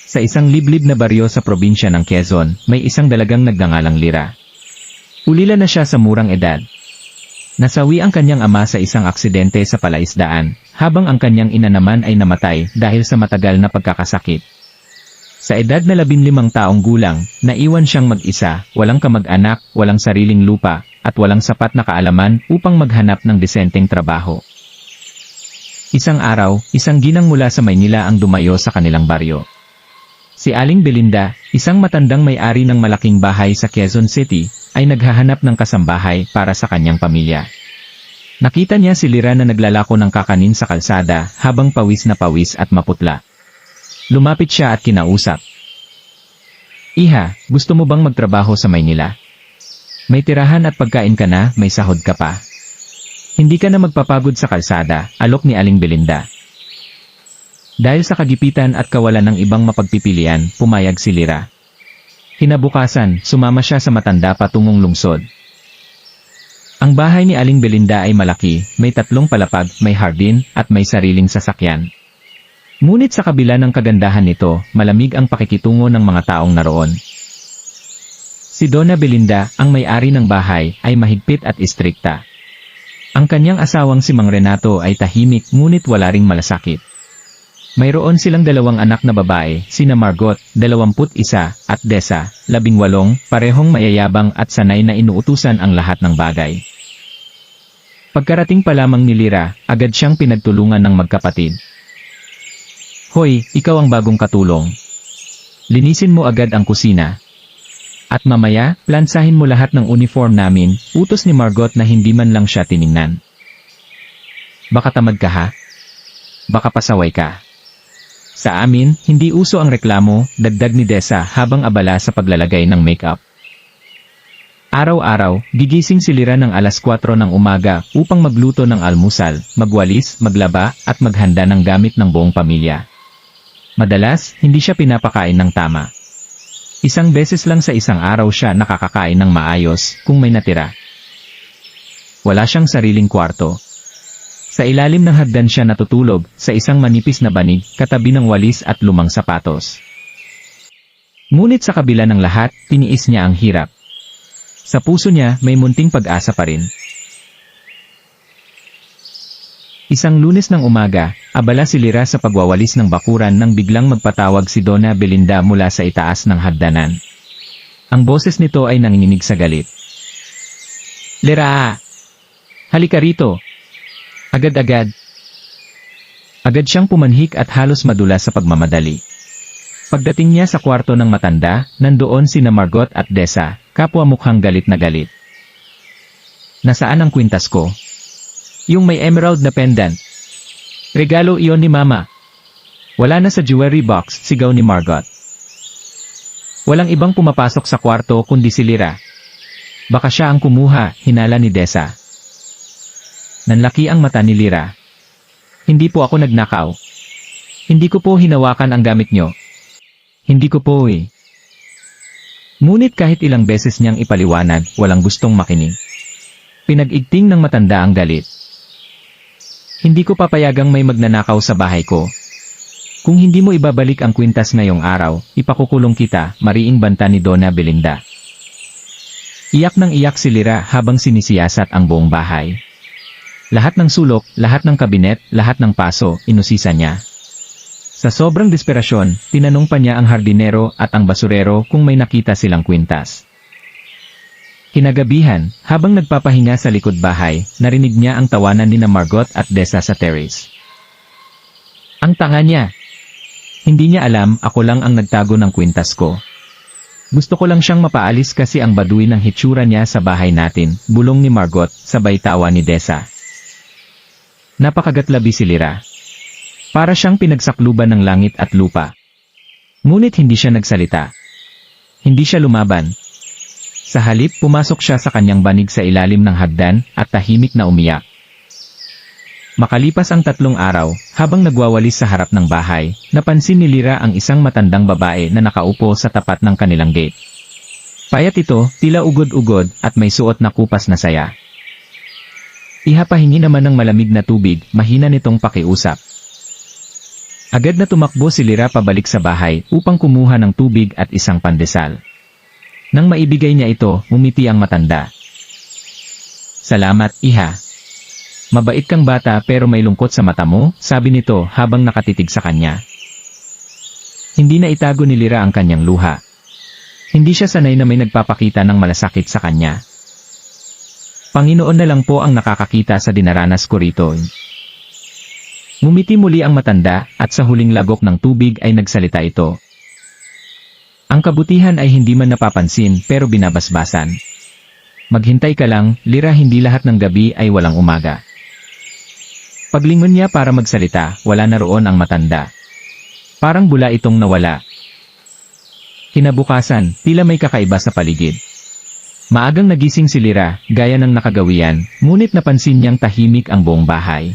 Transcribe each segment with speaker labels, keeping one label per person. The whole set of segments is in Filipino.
Speaker 1: Sa isang liblib na baryo sa probinsya ng Quezon, may isang dalagang nagngangalang Lira. Ulila na siya sa murang edad. Nasawi ang kanyang ama sa isang aksidente sa palaisdaan, habang ang kanyang ina naman ay namatay dahil sa matagal na pagkakasakit. Sa edad na 15 taong gulang, naiwan siyang mag-isa, walang kamag-anak, walang sariling lupa, at walang sapat na kaalaman upang maghanap ng disenteng trabaho. Isang araw, isang ginang mula sa Maynila ang dumayo sa kanilang baryo. Si Aling Belinda, isang matandang may-ari ng malaking bahay sa Quezon City, ay naghahanap ng kasambahay para sa kanyang pamilya. Nakita niya si Lira na naglalako ng kakanin sa kalsada habang pawis na pawis at maputla. Lumapit siya at kinausap. "Iha, gusto mo bang magtrabaho sa Maynila? May tirahan at pagkain ka na, may sahod ka pa. Hindi ka na magpapagod sa kalsada," alok ni Aling Belinda. Dahil sa kagipitan at kawalan ng ibang mapagpipilian, pumayag si Lira. Kinabukasan, sumama siya sa matanda patungong lungsod. Ang bahay ni Aling Belinda ay malaki, may 3 palapag, may hardin, at may sariling sasakyan. Ngunit sa kabila ng kagandahan nito, malamig ang pakikitungo ng mga taong naroon. Si Donna Belinda, ang may-ari ng bahay, ay mahigpit at istrikta. Ang kanyang asawang si Mang Renato ay tahimik ngunit wala ring malasakit. Mayroon silang 2 anak na babae, sina Margot, 21, at Desa, 18, parehong mayayabang at sanay na inuutusan ang lahat ng bagay. Pagkarating pa lamang ni Lira, agad siyang pinagtulungan ng magkapatid. "Hoy, ikaw ang bagong katulong. Linisin mo agad ang kusina. At mamaya, plansahin mo lahat ng uniform namin," utos ni Margot na hindi man lang siya tiningnan. "Baka tamad ka ha? Baka pasaway ka. Sa amin, hindi uso ang reklamo," dagdag ni Desa habang abala sa paglalagay ng make-up. Araw-araw, gigising si Lira ng alas 4 ng umaga upang magluto ng almusal, magwalis, maglaba, at maghanda ng gamit ng buong pamilya. Madalas, hindi siya pinapakain ng tama. Isang beses lang sa isang araw siya nakakakain ng maayos, kung may natira. Wala siyang sariling kwarto. Sa ilalim ng hagdan siya natutulog, sa isang manipis na banig, katabi ng walis at lumang sapatos. Ngunit sa kabila ng lahat, tiniis niya ang hirap. Sa puso niya, may munting pag-asa pa rin. Isang Lunes ng umaga, abala si Lira sa pagwawalis ng bakuran nang biglang magpatawag si Donna Belinda mula sa itaas ng hagdanan. Ang boses nito ay nanginginig sa galit. "Lira! Halika rito! Agad-agad!" Agad siyang pumanhik at halos madulas sa pagmamadali. Pagdating niya sa kwarto ng matanda, nandoon sina Margot at Desa, kapwa mukhang galit na galit. "Nasaan ang kwintas ko? Yung may emerald na pendant. Regalo iyon ni Mama." "Wala na sa jewelry box," sigaw ni Margot. Walang ibang pumapasok sa kwarto kundi si Lira. "Baka siya ang kumuha," hinala ni Desa. Nanlaki ang mata ni Lira. "Hindi po ako nagnakaw. Hindi ko po hinawakan ang gamit nyo. Hindi ko po eh." Ngunit kahit ilang beses niyang ipaliwanag, walang gustong makinig. Pinag-igting ng matanda ang galit. "Hindi ko papayagang may magnanakaw sa bahay ko. Kung hindi mo ibabalik ang kwintas ngayong araw, ipakukulong kita," mariing banta ni Donna Belinda. Iyak ng iyak si Lira habang sinisiyasat ang buong bahay. Lahat ng sulok, lahat ng kabinet, lahat ng paso, inusisa niya. Sa sobrang desperasyon, tinanong pa niya ang hardinero at ang basurero kung may nakita silang kwintas. Kinagabihan, habang nagpapahinga sa likod bahay, narinig niya ang tawanan ni Margot at Desa sa terrace. "Ang tanga niya! Hindi niya alam, ako lang ang nagtago ng kwintas ko. Gusto ko lang siyang mapaalis kasi ang baduy ng hitsura niya sa bahay natin," bulong ni Margot, sabay tawa ni Desa. Napakagatlabi si Lira. Para siyang pinagsakluban ng langit at lupa. Ngunit hindi siya nagsalita. Hindi siya lumaban. Sa halip, pumasok siya sa kanyang banig sa ilalim ng hagdan at tahimik na umiyak. Makalipas ang 3 araw, habang nagwawalis sa harap ng bahay, napansin ni Lira ang isang matandang babae na nakaupo sa tapat ng kanilang gate. Payat ito, tila ugod-ugod, at may suot na kupas na saya. Ihapahingi naman ng malamig na tubig, mahina nitong pakiusap. Agad na tumakbo si Lyra pabalik sa bahay upang kumuha ng tubig at isang pandesal. Nang maibigay niya ito, umiti ang matanda. "Salamat, iha. Mabait kang bata pero may lungkot sa mata mo," sabi nito habang nakatitig sa kanya. Hindi na itago ni Lyra ang kanyang luha. Hindi siya sanay na may nagpapakita ng malasakit sa kanya. "Panginoon na lang po ang nakakakita sa dinaranas ko rito." Ngumiti muli ang matanda at sa huling lagok ng tubig ay nagsalita ito. "Ang kabutihan ay hindi man napapansin pero binabasbasan. Maghintay ka lang, Lyra, hindi lahat ng gabi ay walang umaga." Paglingon niya para magsalita, wala na roon ang matanda. Parang bula itong nawala. Kinabukasan, tila may kakaiba sa paligid. Maagang nagising si Lyra, gaya ng nakagawian, ngunit napansin niyang tahimik ang buong bahay.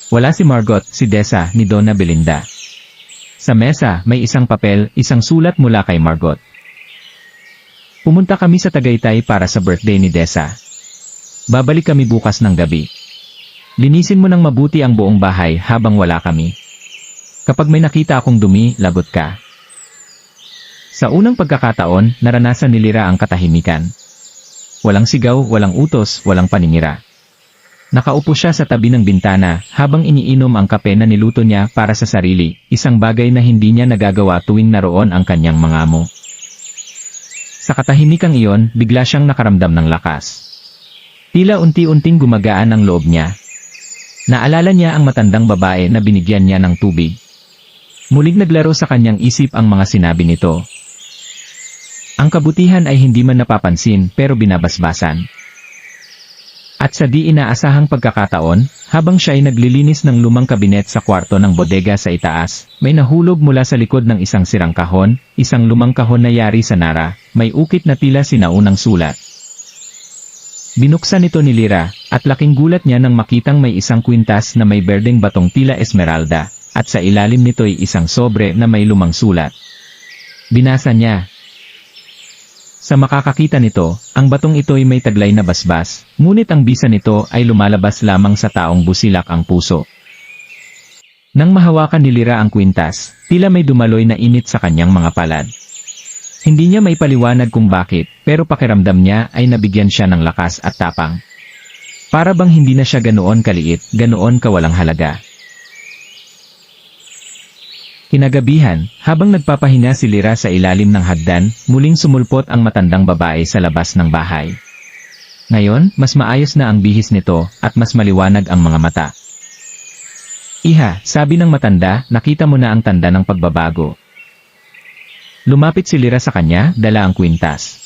Speaker 1: Wala si Margot, si Dessa, ni Donna Belinda. Sa mesa, may isang papel, isang sulat mula kay Margot. "Pumunta kami sa Tagaytay para sa birthday ni Dessa. Babalik kami bukas ng gabi. Linisin mo ng mabuti ang buong bahay habang wala kami. Kapag may nakita akong dumi, lagot ka." Sa unang pagkakataon, naranasan ni Lyra ang katahimikan. Walang sigaw, walang utos, walang paningira. Nakaupo siya sa tabi ng bintana habang iniinom ang kape na niluto niya para sa sarili, isang bagay na hindi niya nagagawa tuwing naroon ang kanyang mga amo. Sa katahimikang iyon, bigla siyang nakaramdam ng lakas. Tila unti-unting gumagaan ang loob niya. Naalala niya ang matandang babae na binigyan niya ng tubig. Muling naglaro sa kanyang isip ang mga sinabi nito. Ang kabutihan ay hindi man napapansin pero binabasbasan. At sa di inaasahang pagkakataon, habang siya ay naglilinis ng lumang kabinet sa kwarto ng bodega sa itaas, may nahulog mula sa likod ng isang sirang kahon, isang lumang kahon na yari sa nara, may ukit na tila sinaunang sulat. Binuksan ito ni Lyra, at laking gulat niya nang makitang may isang kwintas na may berdeng batong tila esmeralda, at sa ilalim nito'y isang sobre na may lumang sulat. Binasa niya. Sa makakakita nito, ang batong ito ay may taglay na basbas, ngunit ang bisa nito ay lumalabas lamang sa taong busilak ang puso. Nang mahawakan ni Lyra ang kwintas, tila may dumaloy na init sa kanyang mga palad. Hindi niya maipaliwanag kung bakit, pero pakiramdam niya ay nabigyan siya ng lakas at tapang. Para bang hindi na siya ganoon kaliit, ganoon kawalang halaga. Kinagabihan, habang nagpapahinga si Lyra sa ilalim ng hagdan, muling sumulpot ang matandang babae sa labas ng bahay. Ngayon, mas maayos na ang bihis nito, at mas maliwanag ang mga mata. Iha, sabi ng matanda, nakita mo na ang tanda ng pagbabago. Lumapit si Lyra sa kanya, dala ang kwintas.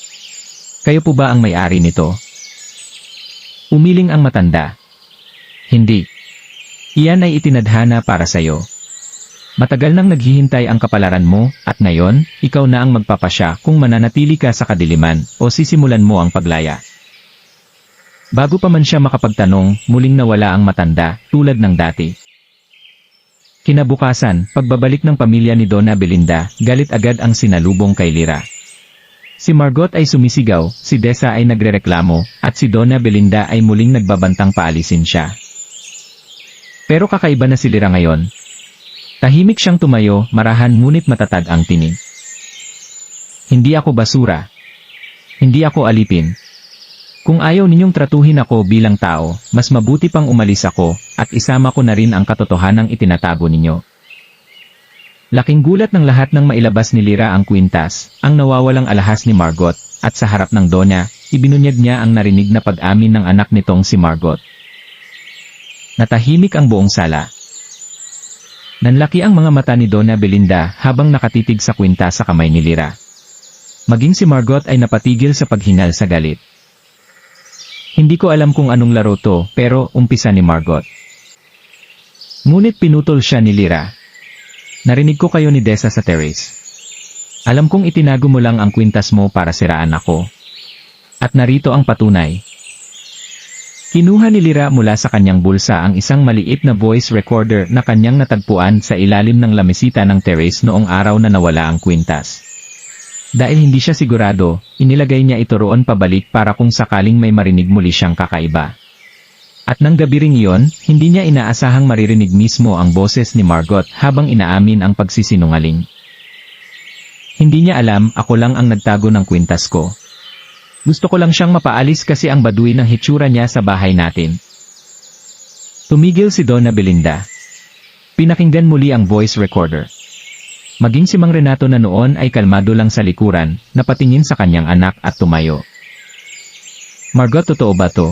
Speaker 1: Kayo po ba ang may-ari nito? Umiling ang matanda. Hindi. Iyan ay itinadhana para sayo. Matagal nang naghihintay ang kapalaran mo, at ngayon, ikaw na ang magpapasya kung mananatili ka sa kadiliman, o sisimulan mo ang paglaya. Bago pa man siya makapagtanong, muling nawala ang matanda, tulad ng dati. Kinabukasan, pagbabalik ng pamilya ni Donna Belinda, galit agad ang sinalubong kay Lyra. Si Margot ay sumisigaw, si Dessa ay nagrereklamo, at si Donna Belinda ay muling nagbabantang paalisin siya. Pero kakaiba na si Lyra ngayon. Tahimik siyang tumayo, marahan ngunit matatag ang tinig. Hindi ako basura. Hindi ako alipin. Kung ayaw ninyong tratuhin ako bilang tao, mas mabuti pang umalis ako, at isama ko na rin ang katotohanang itinatago ninyo. Laking gulat ng lahat nang mailabas ni Lyra ang kwintas, ang nawawalang alahas ni Margot, at sa harap ng Donna, ibinunyag niya ang narinig na pag-amin ng anak nitong si Margot. Natahimik ang buong sala. Nanlaki ang mga mata ni Donna Belinda habang nakatitig sa kwintas sa kamay ni Lyra. Maging si Margot ay napatigil sa paghingal sa galit. Hindi ko alam kung anong laro to, pero umpisa ni Margot. Ngunit pinutol siya ni Lyra. Narinig ko kayo ni Dessa sa terrace. Alam kong itinago mo lang ang kwintas mo para siraan ako. At narito ang patunay. Kinuha ni Lyra mula sa kanyang bulsa ang isang maliit na voice recorder na kanyang natagpuan sa ilalim ng lamesita ng terrace noong araw na nawala ang kwintas. Dahil hindi siya sigurado, inilagay niya ito roon pabalik para kung sakaling may marinig muli siyang kakaiba. At nang gabi ring iyon, hindi niya inaasahang maririnig mismo ang boses ni Margot habang inaamin ang pagsisinungaling. Hindi niya alam, ako lang ang nagtago ng kwintas ko. Gusto ko lang siyang mapaalis kasi ang baduy ng hitsura niya sa bahay natin. Tumigil si Donna Belinda. Pinakinggan muli ang voice recorder. Maging si Mang Renato na noon ay kalmado lang sa likuran, napatingin sa kanyang anak at tumayo. Margot, totoo ba to?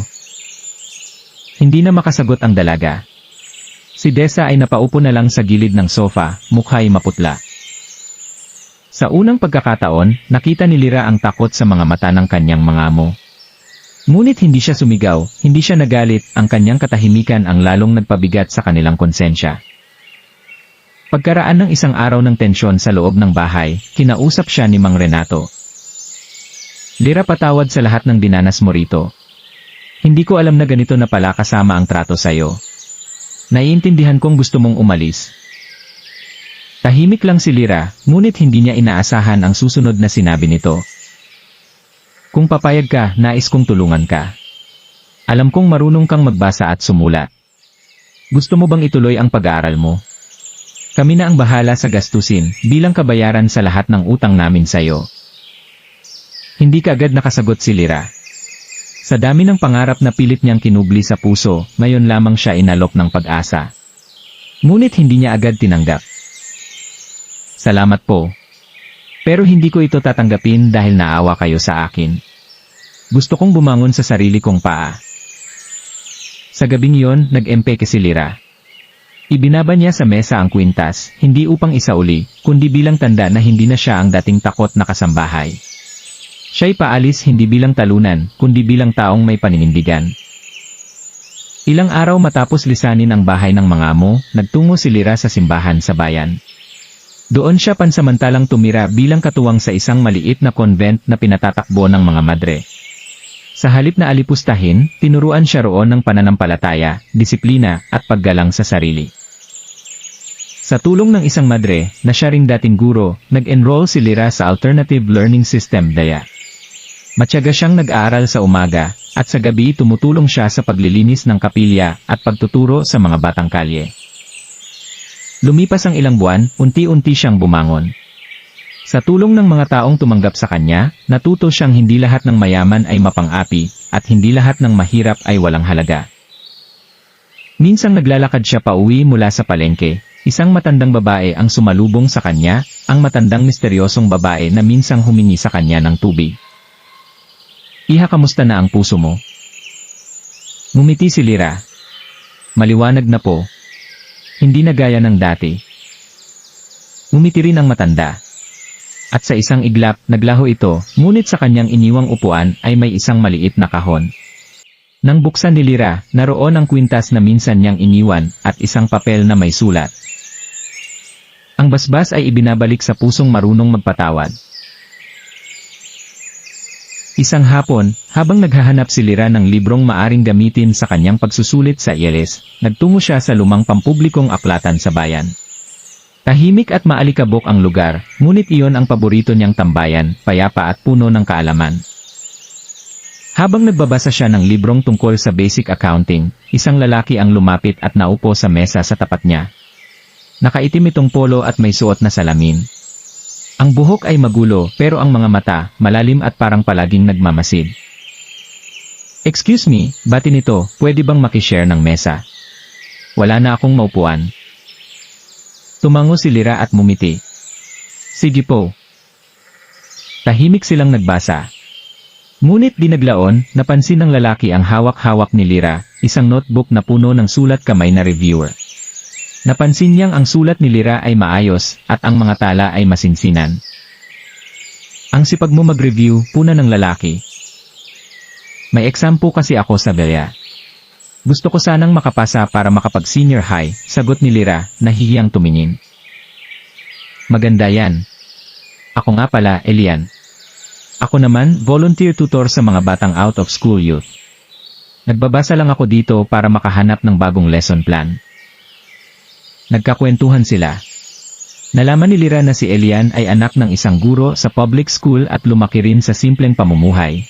Speaker 1: Hindi na makasagot ang dalaga. Si Dessa ay napaupo na lang sa gilid ng sofa, mukha'y maputla. Sa unang pagkakataon, nakita ni Lyra ang takot sa mga mata ng kanyang mga amo. Ngunit hindi siya sumigaw, hindi siya nagalit, ang kanyang katahimikan ang lalong nagpabigat sa kanilang konsensya. Pagkaraan ng isang araw ng tensyon sa loob ng bahay, kinausap siya ni Mang Renato. Lyra, patawad sa lahat ng dinanas mo rito. Hindi ko alam na ganito na pala kasama ang trato sa'yo. Naiintindihan kong gusto mong umalis. Tahimik lang si Lyra, ngunit hindi niya inaasahan ang susunod na sinabi nito. Kung papayag ka, nais kong tulungan ka. Alam kong marunong kang magbasa at sumulat. Gusto mo bang ituloy ang pag-aaral mo? Kami na ang bahala sa gastusin, bilang kabayaran sa lahat ng utang namin sa'yo. Hindi kaagad nakasagot si Lyra. Sa dami ng pangarap na pilit niyang kinubli sa puso, ngayon lamang siya inalok ng pag-asa. Ngunit hindi niya agad tinanggap. Salamat po. Pero hindi ko ito tatanggapin dahil naawa kayo sa akin. Gusto kong bumangon sa sarili kong paa. Sa gabing yon, nag-empeke si Lyra. Ibinaba niya sa mesa ang kwintas, hindi upang isauli, kundi bilang tanda na hindi na siya ang dating takot na kasambahay. Siya'y paalis hindi bilang talunan, kundi bilang taong may paninindigan. Ilang araw matapos lisanin ang bahay ng mga amo, nagtungo si Lyra sa simbahan sa bayan. Doon siya pansamantalang tumira bilang katuwang sa isang maliit na convent na pinatatakbo ng mga madre. Sa halip na alipustahin, tinuruan siya roon ng pananampalataya, disiplina, at paggalang sa sarili. Sa tulong ng isang madre, na siya ring dating guro, nag-enroll si Lyra sa Alternative Learning System DAYA. Matyaga siyang nag-aaral sa umaga, at sa gabi tumutulong siya sa paglilinis ng kapilya at pagtuturo sa mga batang kalye. Lumipas ang ilang buwan, unti-unti siyang bumangon. Sa tulong ng mga taong tumanggap sa kanya, natuto siyang hindi lahat ng mayaman ay mapang-api, at hindi lahat ng mahirap ay walang halaga. Minsang naglalakad siya pauwi mula sa palengke, isang matandang babae ang sumalubong sa kanya, ang matandang misteryosong babae na minsang humingi sa kanya ng tubig. Iha, kamusta na ang puso mo? Ngumiti si Lyra. Maliwanag na po. Hindi na gaya ng dati. Ngumiti rin ang matanda. At sa isang iglap, naglaho ito, ngunit sa kanyang iniwang upuan ay may isang maliit na kahon. Nang buksan ni Lyra, naroon ang kwintas na minsan niyang iniwan, at isang papel na may sulat. Ang basbas ay ibinabalik sa pusong marunong magpatawad. Isang hapon, habang naghahanap si Lyra ng librong maaring gamitin sa kanyang pagsusulit sa IELTS, nagtungo siya sa lumang pampublikong aklatan sa bayan. Tahimik at maalikabok ang lugar, ngunit iyon ang paborito niyang tambayan, payapa at puno ng kaalaman. Habang nagbabasa siya ng librong tungkol sa basic accounting, isang lalaki ang lumapit at naupo sa mesa sa tapat niya. Nakaitim itong polo at may suot na salamin. Ang buhok ay magulo, pero ang mga mata, malalim at parang palaging nagmamasid. Excuse me, bati nito, pwede bang makishare ng mesa? Wala na akong maupuan. Tumango si Lyra at mumiti. Sige po. Tahimik silang nagbasa. Ngunit di naglaon, napansin ng lalaki ang hawak-hawak ni Lyra, isang notebook na puno ng sulat kamay na reviewer. Napansin niyang ang sulat ni Lyra ay maayos, at ang mga tala ay masinsinan. Ang sipag mo mag-review, puna ng lalaki. May exam po kasi ako sa Belia. Gusto ko sanang makapasa para makapag-senior high, sagot ni Lyra, nahihiyang tumingin. Maganda yan. Ako nga pala, Elian. Ako naman, volunteer tutor sa mga batang out-of-school youth. Nagbabasa lang ako dito para makahanap ng bagong lesson plan. Nagkakwentuhan sila. Nalaman ni Lyra na si Elian ay anak ng isang guro sa public school at lumaki rin sa simpleng pamumuhay.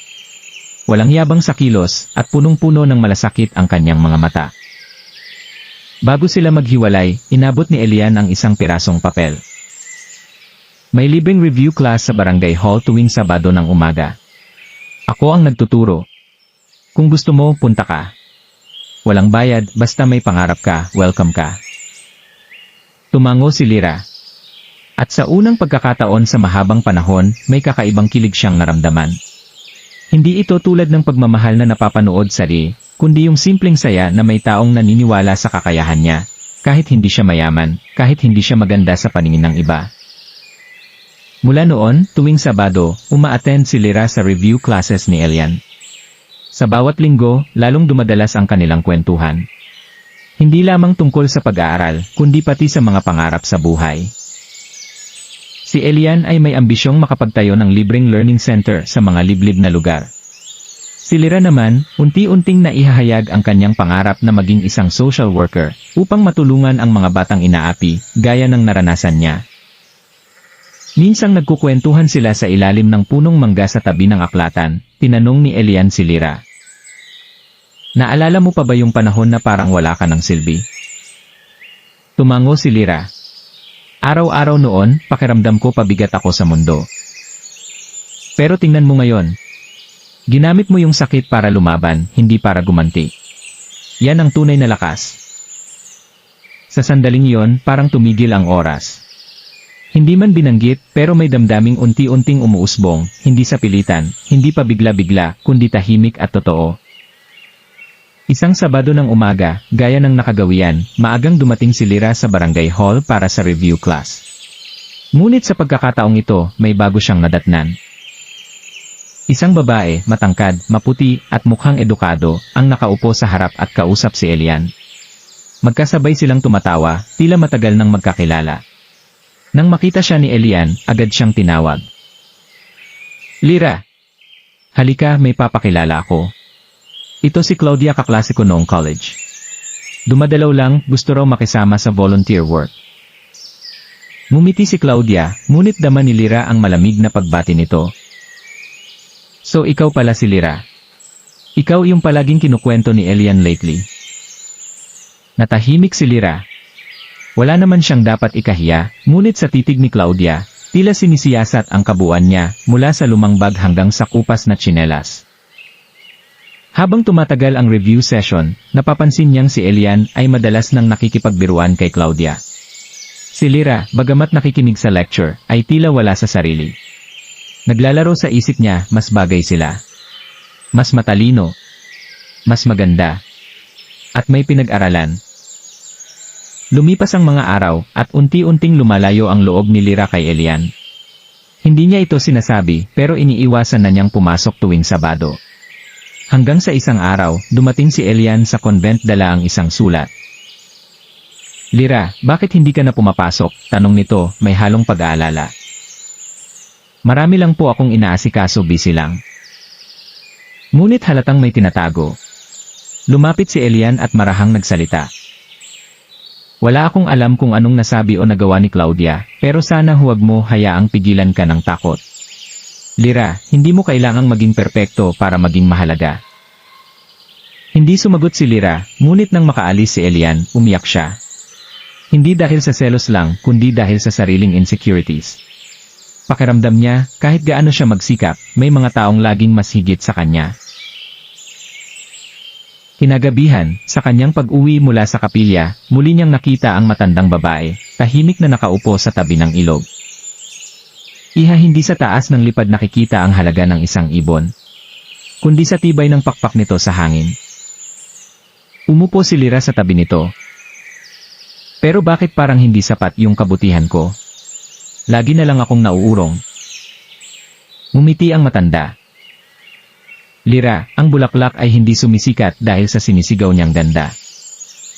Speaker 1: Walang yabang sa kilos at punong-puno ng malasakit ang kanyang mga mata. Bago sila maghiwalay, inabot ni Elian ang isang pirasong papel. May libreng review class sa Barangay Hall tuwing Sabado ng umaga. Ako ang nagtuturo. Kung gusto mo, punta ka. Walang bayad, basta may pangarap ka, welcome ka. Tumango si Lyra. At sa unang pagkakataon sa mahabang panahon, may kakaibang kilig siyang naramdaman. Hindi ito tulad ng pagmamahal na napapanood sa Ri, kundi yung simpleng saya na may taong naniniwala sa kakayahan niya, kahit hindi siya mayaman, kahit hindi siya maganda sa paningin ng iba. Mula noon, tuwing Sabado, uma-attend si Lyra sa review classes ni Elian. Sa bawat linggo, lalong dumadalas ang kanilang kwentuhan. Hindi lamang tungkol sa pag-aaral, kundi pati sa mga pangarap sa buhay. Si Elian ay may ambisyong makapagtayo ng libreng learning center sa mga liblib na lugar. Si Lyra naman, unti-unting naihahayag ang kanyang pangarap na maging isang social worker upang matulungan ang mga batang inaapi, gaya ng naranasan niya. Minsang nagkukwentuhan sila sa ilalim ng punong mangga sa tabi ng aklatan, tinanong ni Elian si Lyra. Naalala mo pa ba yung panahon na parang wala ka ng silbi? Tumango si Lyra. Araw-araw noon, pakiramdam ko pabigat ako sa mundo. Pero tingnan mo ngayon. Ginamit mo yung sakit para lumaban, hindi para gumanti. Yan ang tunay na lakas. Sa sandaling yon, parang tumigil ang oras. Hindi man binanggit, pero may damdaming unti-unting umuusbong, hindi sa pilitan, hindi pa bigla-bigla, kundi tahimik at totoo. Isang Sabado ng umaga, gaya ng nakagawian, maagang dumating si Lyra sa Barangay Hall para sa review class. Ngunit sa pagkakataong ito, may bago siyang nadatnan. Isang babae, matangkad, maputi, at mukhang edukado, ang nakaupo sa harap at kausap si Elian. Magkasabay silang tumatawa, tila matagal nang magkakilala. Nang makita siya ni Elian, agad siyang tinawag. Lyra! Halika, may papakilala ako. Ito si Claudia, kaklase ko noong college. Dumadalaw lang, gusto raw makisama sa volunteer work. Ngumiti si Claudia, ngunit dama ni Lyra ang malamig na pagbati nito. So ikaw pala si Lyra. Ikaw yung palaging kinukwento ni Elian lately. Natahimik si Lyra. Wala naman siyang dapat ikahiya, ngunit sa titig ni Claudia, tila sinisiyasat ang kabuuan niya, mula sa lumang bag hanggang sa kupas na tsinelas. Habang tumatagal ang review session, napapansin niyang si Elian ay madalas nang nakikipagbiruan kay Claudia. Si Lyra, bagamat nakikinig sa lecture, ay tila wala sa sarili. Naglalaro sa isip niya, mas bagay sila. Mas matalino. Mas maganda. At may pinag-aralan. Lumipas ang mga araw, at unti-unting lumalayo ang loob ni Lyra kay Elian. Hindi niya ito sinasabi, pero iniiwasan na niyang pumasok tuwing Sabado. Hanggang sa isang araw, dumating si Elian sa convent dala ang isang sulat. Lyra, bakit hindi ka na pumapasok? Tanong nito, may halong pag-aalala. Marami lang po akong inaasikaso, busy lang. Ngunit halatang may tinatago. Lumapit si Elian at marahang nagsalita. Wala akong alam kung anong nasabi o nagawa ni Claudia, pero sana huwag mo hayaang pigilan ka ng takot. Lyra, hindi mo kailangang maging perpekto para maging mahalaga. Hindi sumagot si Lyra, ngunit nang makaalis si Elian, umiyak siya. Hindi dahil sa selos lang, kundi dahil sa sariling insecurities. Pakiramdam niya, kahit gaano siya magsikap, may mga taong laging mas higit sa kanya. Kinagabihan, sa kanyang pag-uwi mula sa kapilya, muli niyang nakita ang matandang babae, tahimik na nakaupo sa tabi ng ilog. Hindi sa taas ng lipad nakikita ang halaga ng isang ibon, kundi sa tibay ng pakpak nito sa hangin. Umupo si Lyra sa tabi nito. Pero bakit parang hindi sapat yung kabutihan ko? Lagi na lang akong nauurong. Ngumiti ang matanda. Lyra, ang bulaklak ay hindi sumisikat dahil sa sinisigaw niyang ganda.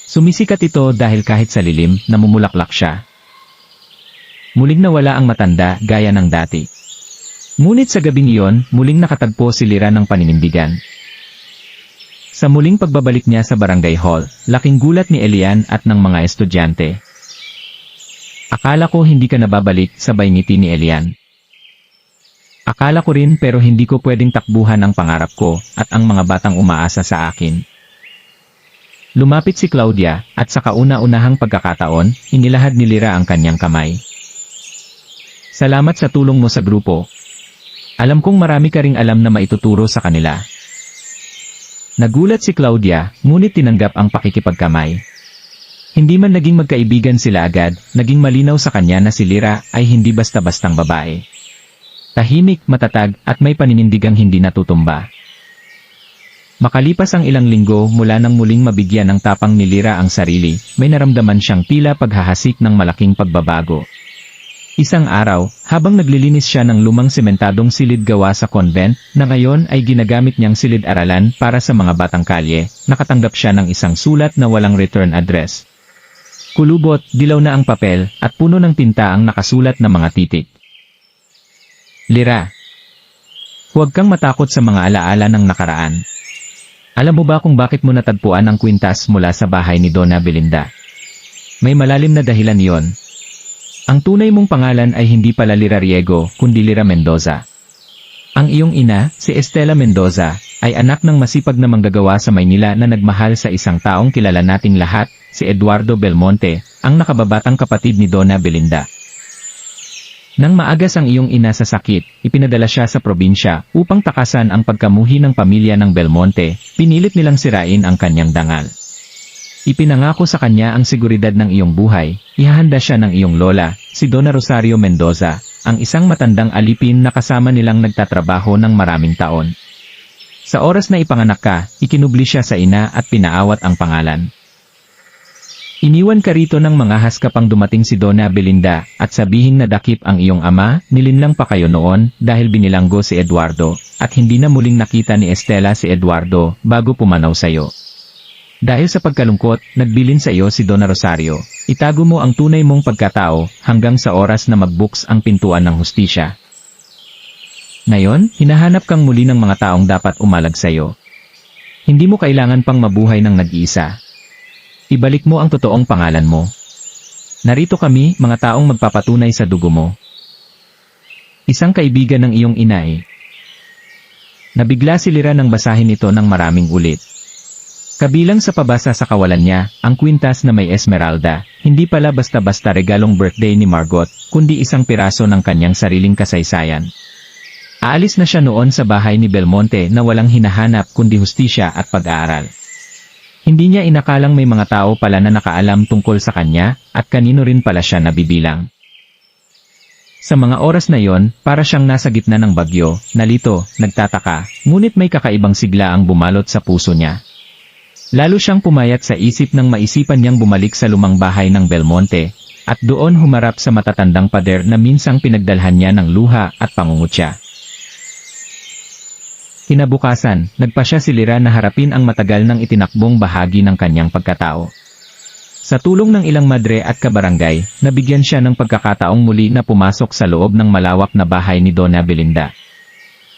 Speaker 1: Sumisikat ito dahil kahit sa lilim, namumulaklak siya. Muling nawala ang matanda, gaya ng dati. Ngunit sa gabing iyon, muling nakatagpo si Lyra ng paninindigan. Sa muling pagbabalik niya sa Barangay Hall, laking gulat ni Elian at ng mga estudyante. Akala ko hindi ka nababalik, sabay ngiti ni Elian. Akala ko rin pero hindi ko pwedeng takbuhan ang pangarap ko at ang mga batang umaasa sa akin. Lumapit si Claudia at sa kauna-unahang pagkakataon, inilahad ni Lyra ang kanyang kamay. Salamat sa tulong mo sa grupo. Alam kong marami ka ring alam na maituturo sa kanila. Nagulat si Claudia, ngunit tinanggap ang pakikipagkamay. Hindi man naging magkaibigan sila agad, naging malinaw sa kanya na si Lyra ay hindi basta-bastang babae. Tahimik, matatag, at may paninindigang hindi natutumba. Makalipas ang ilang linggo mula nang muling mabigyan ng tapang ni Lyra ang sarili, may naramdaman siyang tila paghahasik ng malaking pagbabago. Isang araw, habang naglilinis siya ng lumang sementadong silid gawa sa convent, na ngayon ay ginagamit niyang silid-aralan para sa mga batang kalye, nakatanggap siya ng isang sulat na walang return address. Kulubot, dilaw na ang papel, at puno ng tinta ang nakasulat na mga titik. Lyra, huwag kang matakot sa mga alaala ng nakaraan. Alam mo ba kung bakit mo natagpuan ang kwintas mula sa bahay ni Donna Belinda? May malalim na dahilan iyon. Ang tunay mong pangalan ay hindi pala Lyra Riego, kundi Lyra Mendoza. Ang iyong ina, si Estela Mendoza, ay anak ng masipag na manggagawa sa Maynila na nagmahal sa isang taong kilala nating lahat, si Eduardo Belmonte, ang nakababatang kapatid ni Donna Belinda. Nang maagas ang iyong ina sa sakit, ipinadala siya sa probinsya upang takasan ang pagkamuhi ng pamilya ng Belmonte, pinilit nilang sirain ang kanyang dangal. Ipinangako sa kanya ang seguridad ng iyong buhay, ihahanda siya ng iyong lola, si Donna Rosario Mendoza, ang isang matandang alipin na kasama nilang nagtatrabaho ng maraming taon. Sa oras na ipanganak ka, ikinubli siya sa ina at pinaawat ang pangalan. Iniwan ka rito ng mga haskapang dumating si Donna Belinda at sabihin na dakip ang iyong ama, nilinlang pa kayo noon dahil binilanggo si Eduardo, at hindi na muling nakita ni Estela si Eduardo bago pumanaw sa iyo. Dahil sa pagkalungkot, nagbilin sa iyo si Donna Rosario, itago mo ang tunay mong pagkatao hanggang sa oras na magbuks ang pintuan ng hustisya. Ngayon, hinahanap kang muli ng mga taong dapat umalag sa iyo. Hindi mo kailangan pang mabuhay ng nag-iisa. Ibalik mo ang totoong pangalan mo. Narito kami, mga taong magpapatunay sa dugo mo. Isang kaibigan ng iyong ina eh. Nabigla si Lyra nang basahin ito ng maraming ulit. Kabilang sa pabasa sa kawalan niya, ang kwintas na may Esmeralda, hindi pala basta-basta regalong birthday ni Margot, kundi isang piraso ng kanyang sariling kasaysayan. Aalis na siya noon sa bahay ni Belmonte na walang hinahanap kundi hustisya at pag-aaral. Hindi niya inakalang may mga tao pala na nakaalam tungkol sa kanya, at kanino rin pala siya nabibilang. Sa mga oras na yon, para siyang nasa gitna ng bagyo, nalito, nagtataka, ngunit may kakaibang sigla ang bumalot sa puso niya. Lalo siyang pumayat sa isip nang maisipan niyang bumalik sa lumang bahay ng Belmonte, at doon humarap sa matatandang pader na minsang pinagdalhan niya ng luha at pangungutya. Kinabukasan, nagpasya si Lyra na harapin ang matagal nang itinakbong bahagi ng kanyang pagkatao. Sa tulong ng ilang madre at kabarangay, nabigyan siya ng pagkakataong muli na pumasok sa loob ng malawak na bahay ni Donna Belinda.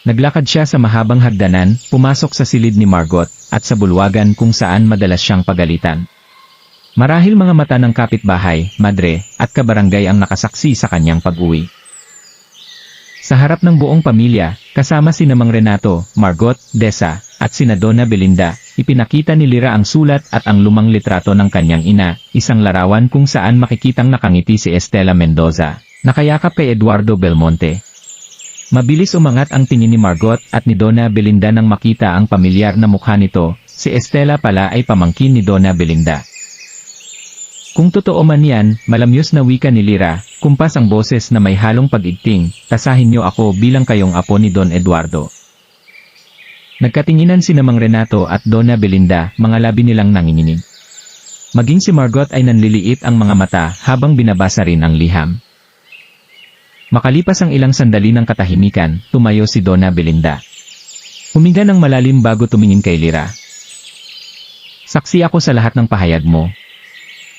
Speaker 1: Naglakad siya sa mahabang hagdanan, pumasok sa silid ni Margot, at sa bulwagan kung saan madalas siyang pagalitan. Marahil mga mata ng kapitbahay, madre, at kabarangay ang nakasaksi sa kanyang pag-uwi. Sa harap ng buong pamilya, kasama sina Mang Renato, Margot, Desa, at sina Donna Belinda, ipinakita ni Lyra ang sulat at ang lumang litrato ng kanyang ina, isang larawan kung saan makikitang nakangiti si Estela Mendoza, nakayakap kay Eduardo Belmonte. Mabilis umangat ang tingin ni Margot at ni Donna Belinda nang makita ang pamilyar na mukha nito, si Estela pala ay pamangkin ni Donna Belinda. Kung totoo man yan, malamyos na wika ni Lyra, kumpas ang boses na may halong pag-igting, tasahin niyo ako bilang kayong apo ni Don Eduardo. Nagkatinginan sina Mang Renato at Donna Belinda, mga labi nilang nanginginig. Maging si Margot ay nanliliit ang mga mata habang binabasa rin ang liham. Makalipas ang ilang sandali ng katahimikan, tumayo si Donna Belinda. Huminga ng malalim bago tumingin kay Lyra. Saksi ako sa lahat ng pahayag mo.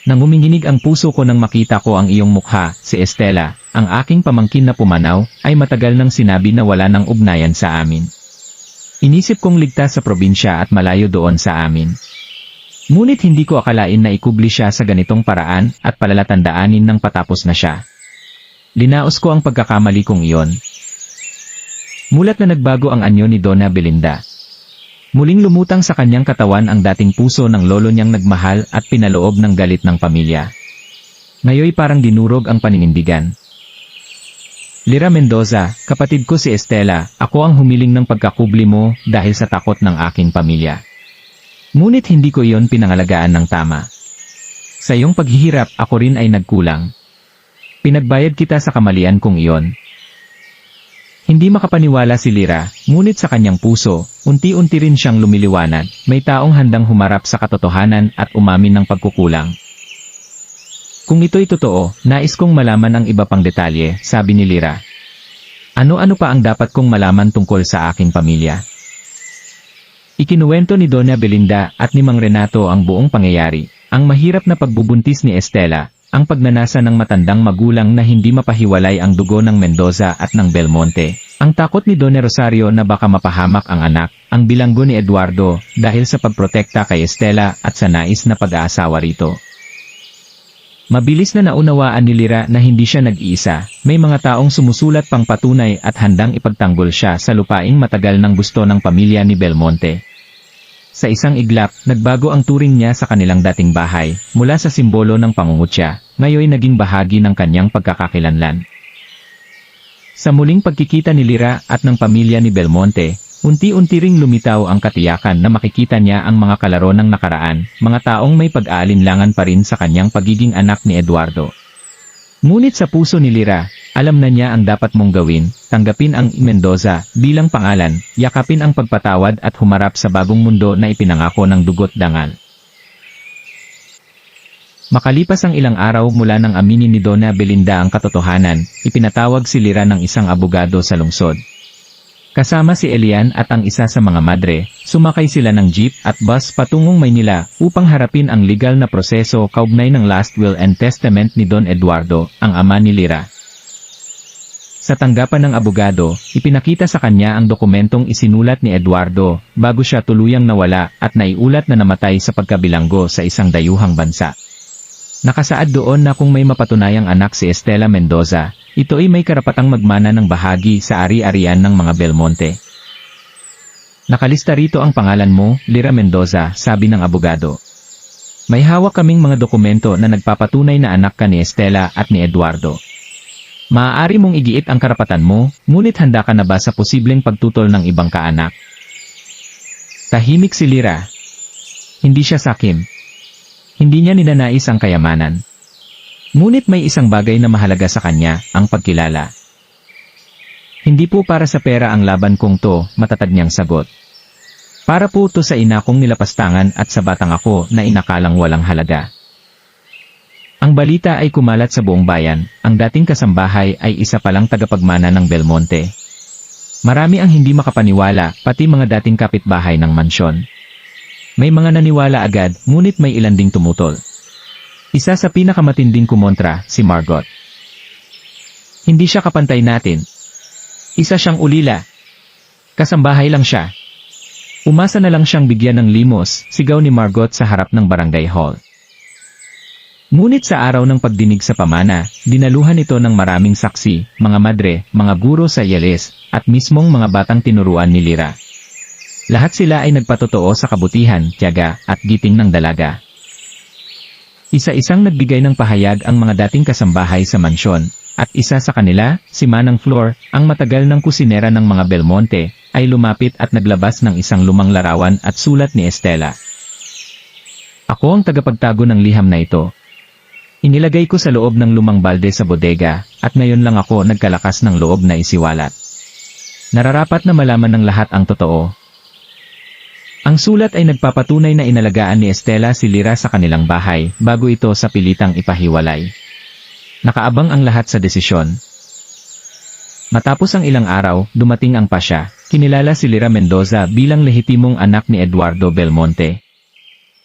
Speaker 1: Nang uminginig ang puso ko nang makita ko ang iyong mukha, si Estela, ang aking pamangkin na pumanaw, ay matagal nang sinabi na wala ng ugnayan sa amin. Inisip kong ligtas sa probinsya at malayo doon sa amin. Ngunit hindi ko akalain na ikubli siya sa ganitong paraan at palalatandaanin ng patapos na siya. Linaos ko ang pagkakamali kong iyon. Mulat na nagbago ang anyo ni Donna Belinda. Muling lumutang sa kanyang katawan ang dating puso ng lolo niyang nagmahal at pinaloob ng galit ng pamilya. Ngayoy parang dinurog ang paninindigan. Lyra Mendoza, kapatid ko si Estela, ako ang humiling ng pagkakubli mo dahil sa takot ng aking pamilya. Ngunit hindi ko iyon pinangalagaan ng tama. Sa iyong paghihirap, ako rin ay nagkulang. Pinagbayad kita sa kamalian kong iyon. Hindi makapaniwala si Lyra, ngunit sa kanyang puso, unti-unti rin siyang lumiliwanag, may taong handang humarap sa katotohanan at umamin ng pagkukulang. Kung ito'y totoo, nais kong malaman ang iba pang detalye, sabi ni Lyra. Ano-ano pa ang dapat kong malaman tungkol sa aking pamilya? Ikinuwento ni Donna Belinda at ni Mang Renato ang buong pangyayari, ang mahirap na pagbubuntis ni Estela, ang pagnanasa ng matandang magulang na hindi mapahiwalay ang dugo ng Mendoza at ng Belmonte, ang takot ni Donna Rosario na baka mapahamak ang anak, ang bilanggo ni Eduardo dahil sa pagprotekta kay Estela at sa nais na pag-aasawa rito. Mabilis na naunawaan ni Lyra na hindi siya nag-iisa, may mga taong sumusulat pang patunay at handang ipagtanggol siya sa lupaing matagal ng gusto ng pamilya ni Belmonte. Sa isang iglap, nagbago ang turing niya sa kanilang dating bahay, mula sa simbolo ng pangungutya, ngayon naging bahagi ng kanyang pagkakakilanlan. Sa muling pagkikita ni Lyra at ng pamilya ni Belmonte, unti-unti ring lumitaw ang katiyakan na makikita niya ang mga kalaro ng nakaraan, mga taong may pag-aalinlangan pa rin sa kanyang pagiging anak ni Eduardo. Ngunit sa puso ni Lyra, alam na niya ang dapat mong gawin, tanggapin ang Mendoza bilang pangalan, yakapin ang pagpatawad at humarap sa bagong mundo na ipinangako ng dugo't dangal. Makalipas ang ilang araw mula nang aminin ni Donna Belinda ang katotohanan, ipinatawag si Lyra ng isang abogado sa lungsod. Kasama si Elian at ang isa sa mga madre, sumakay sila ng jeep at bus patungong Maynila upang harapin ang legal na proseso kaugnay ng last will and testament ni Don Eduardo, ang ama ni Lyra. Sa tanggapan ng abogado, ipinakita sa kanya ang dokumentong isinulat ni Eduardo bago siya tuluyang nawala at naiulat na namatay sa pagkabilanggo sa isang dayuhang bansa. Nakasaad doon na kung may mapatunayang anak si Estela Mendoza, ito ay may karapatang magmana ng bahagi sa ari-arian ng mga Belmonte. Nakalista rito ang pangalan mo, Lyra Mendoza, sabi ng abogado. May hawak kaming mga dokumento na nagpapatunay na anak ka ni Estela at ni Eduardo. Maaari mong igiit ang karapatan mo, ngunit handa ka na ba sa posibleng pagtutol ng ibang kaanak? Tahimik si Lyra. Hindi siya sakim. Hindi niya ninanais ang kayamanan. Ngunit may isang bagay na mahalaga sa kanya, ang pagkilala. Hindi po para sa pera ang laban kong to, matatag niyang sagot. Para po to sa ina kong nilapastangan at sa batang ako na inakalang walang halaga. Ang balita ay kumalat sa buong bayan, ang dating kasambahay ay isa palang tagapagmana ng Belmonte. Marami ang hindi makapaniwala, pati mga dating kapitbahay ng mansyon. May mga naniwala agad, ngunit may ilan ding tumutol. Isa sa pinakamatinding kumontra, si Margot. Hindi siya kapantay natin. Isa siyang ulila. Kasambahay lang siya. Umasa na lang siyang bigyan ng limos, sigaw ni Margot sa harap ng barangay hall. Ngunit sa araw ng pagdinig sa pamana, dinaluhan ito ng maraming saksi, mga madre, mga guro sa Yeles, at mismong mga batang tinuruan ni Lyra. Lahat sila ay nagpatotoo sa kabutihan, tiyaga, at giting ng dalaga. Isa-isang nagbigay ng pahayag ang mga dating kasambahay sa mansyon, at isa sa kanila, si Manang Flor, ang matagal ng kusinera ng mga Belmonte, ay lumapit at naglabas ng isang lumang larawan at sulat ni Estela. Ako ang tagapagtago ng liham na ito. Inilagay ko sa loob ng lumang balde sa bodega, at ngayon lang ako nagkalakas ng loob na isiwalat. Nararapat na malaman ng lahat ang totoo. Ang sulat ay nagpapatunay na inalagaan ni Estela si Lyra sa kanilang bahay, bago ito sa pilitang ipahiwalay. Nakaabang ang lahat sa desisyon. Matapos ang ilang araw, dumating ang pasya, kinilala si Lyra Mendoza bilang lehitimong anak ni Eduardo Belmonte.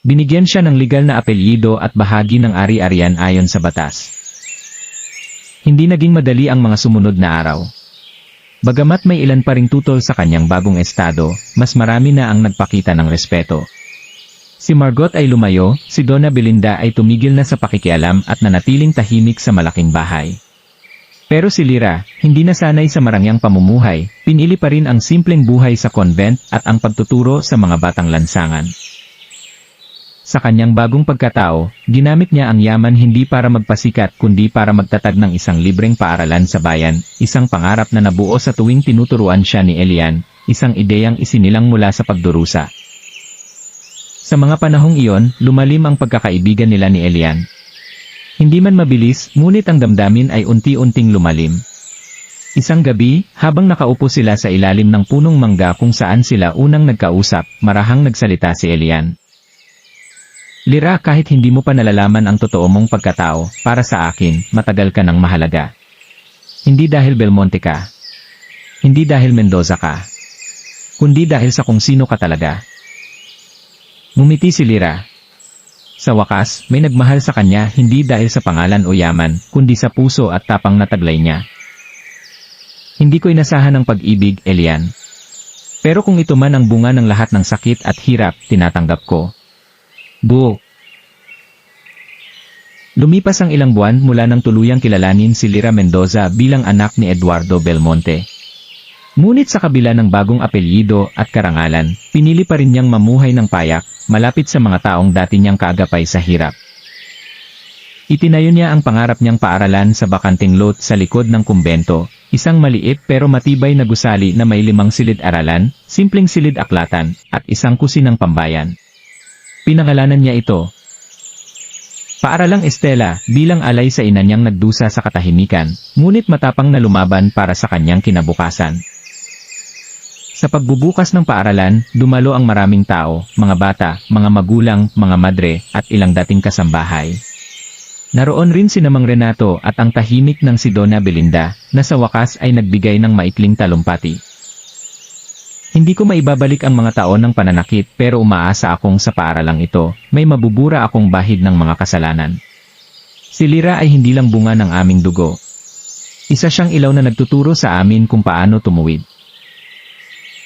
Speaker 1: Binigyan siya ng legal na apelyido at bahagi ng ari-arian ayon sa batas. Hindi naging madali ang mga sumunod na araw. Bagamat may ilan pa ring tutol sa kanyang bagong estado, mas marami na ang nagpakita ng respeto. Si Margot ay lumayo, si Donna Belinda ay tumigil na sa pakikialam at nanatiling tahimik sa malaking bahay. Pero si Lyra, hindi nasanay sa marangyang pamumuhay, pinili pa rin ang simpleng buhay sa convent at ang pagtuturo sa mga batang lansangan. Sa kanyang bagong pagkatao, ginamit niya ang yaman hindi para magpasikat kundi para magtatag ng isang libreng paaralan sa bayan, isang pangarap na nabuo sa tuwing tinuturuan siya ni Elian, isang ideyang isinilang mula sa pagdurusa. Sa mga panahong iyon, lumalim ang pagkakaibigan nila ni Elian. Hindi man mabilis, ngunit ang damdamin ay unti-unting lumalim. Isang gabi, habang nakaupo sila sa ilalim ng punong mangga kung saan sila unang nagkausap, marahang nagsalita si Elian. Lyra, kahit hindi mo pa nalalaman ang totoo mong pagkatao, para sa akin, matagal ka ng mahalaga. Hindi dahil Belmonte ka. Hindi dahil Mendoza ka. Kundi dahil sa kung sino ka talaga. Ngumiti si Lyra. Sa wakas, may nagmahal sa kanya hindi dahil sa pangalan o yaman, kundi sa puso at tapang na taglay niya. Hindi ko inasahan ang pag-ibig, Elian. Pero kung ito man ang bunga ng lahat ng sakit at hirap, tinatanggap ko. Buo. Lumipas ang ilang buwan mula nang tuluyang kilalanin si Lyra Mendoza bilang anak ni Eduardo Belmonte. Ngunit sa kabila ng bagong apelyido at karangalan, pinili pa rin niyang mamuhay ng payak, malapit sa mga taong dati niyang kaagapay sa hirap. Itinayo niya ang pangarap niyang paaralan sa bakanting lot sa likod ng kumbento, isang maliit pero matibay na gusali na may 5 silid-aralan, simpleng silid-aklatan, at isang kusinang pambayan. Pinangalanan niya ito Paaralang Estela, bilang alay sa ina niyang nagdusa sa katahimikan, ngunit matapang na lumaban para sa kanyang kinabukasan. Sa pagbubukas ng paaralan, dumalo ang maraming tao, mga bata, mga magulang, mga madre, at ilang dating kasambahay. Naroon rin si Mang Renato at ang tahimik ng si Donna Belinda, na sa wakas ay nagbigay ng maikling talumpati. Hindi ko maibabalik ang mga taon ng pananakit pero umaasa akong sa paaralang ito, may mabubura akong bahid ng mga kasalanan. Si Lyra ay hindi lang bunga ng aming dugo. Isa siyang ilaw na nagtuturo sa amin kung paano tumuwid.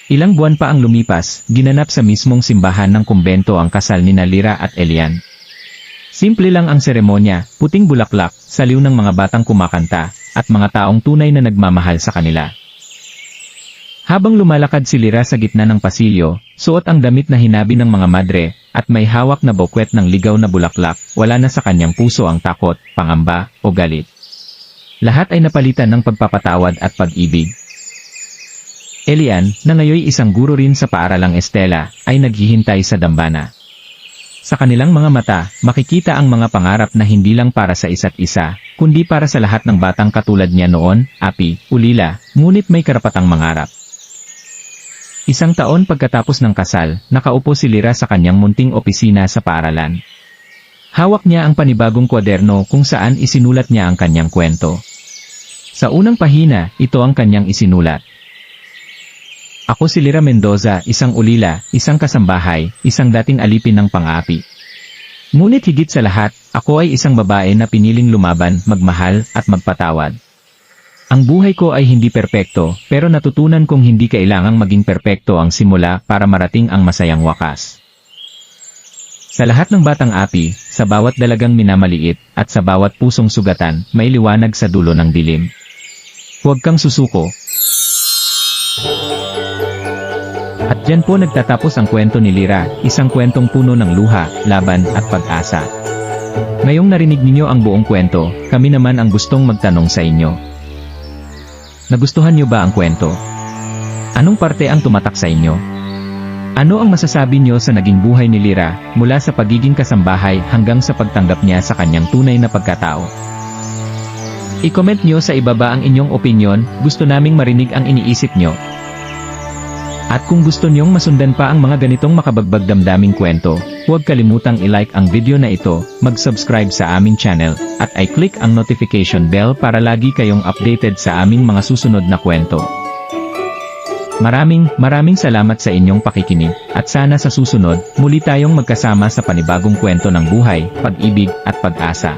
Speaker 1: Ilang buwan pa ang lumipas, ginanap sa mismong simbahan ng kumbento ang kasal nina Lyra at Elian. Simple lang ang seremonya, puting bulaklak, saliw ng mga batang kumakanta, at mga taong tunay na nagmamahal sa kanila. Habang lumalakad si Lyra sa gitna ng pasilyo, suot ang damit na hinabi ng mga madre, at may hawak na bokwet ng ligaw na bulaklak, wala na sa kanyang puso ang takot, pangamba, o galit. Lahat ay napalitan ng pagpapatawad at pag-ibig. Elian, na ngayoy isang guro rin sa paaralang Estela, ay naghihintay sa dambana. Sa kanilang mga mata, makikita ang mga pangarap na hindi lang para sa isa't isa, kundi para sa lahat ng batang katulad niya noon, api, ulila, ngunit may karapatang mangarap. Isang taon pagkatapos ng kasal, nakaupo si Lyra sa kanyang munting opisina sa paaralan. Hawak niya ang panibagong kwaderno kung saan isinulat niya ang kanyang kwento. Sa unang pahina, ito ang kanyang isinulat. Ako si Lyra Mendoza, isang ulila, isang kasambahay, isang dating alipin ng pang-api. Ngunit higit sa lahat, ako ay isang babae na piniling lumaban, magmahal, at magpatawad. Ang buhay ko ay hindi perpekto, pero natutunan kong hindi kailangang maging perpekto ang simula para marating ang masayang wakas. Sa lahat ng batang api, sa bawat dalagang minamaliit, at sa bawat pusong sugatan, may liwanag sa dulo ng dilim. Huwag kang susuko. At dyan po nagtatapos ang kwento ni Lyra, isang kwentong puno ng luha, laban, at pag-asa. Ngayong narinig ninyo ang buong kwento, kami naman ang gustong magtanong sa inyo. Nagustuhan niyo ba ang kwento? Anong parte ang tumatak sa inyo? Ano ang masasabi niyo sa naging buhay ni Lyra, mula sa pagiging kasambahay hanggang sa pagtanggap niya sa kanyang tunay na pagkatao? I-comment niyo sa ibaba ang inyong opinyon, gusto naming marinig ang iniisip niyo. At kung gusto niyong masundan pa ang mga ganitong makabagbag damdaming kwento, huwag kalimutang i-like ang video na ito, mag-subscribe sa aming channel, at i-click ang notification bell para lagi kayong updated sa aming mga susunod na kwento. Maraming salamat sa inyong pakikinig, at sana sa susunod, muli tayong magkasama sa panibagong kwento ng buhay, pag-ibig, at pag-asa.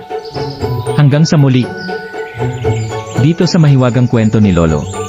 Speaker 1: Hanggang sa muli! Dito sa Mahiwagang Kwento ni Lolo.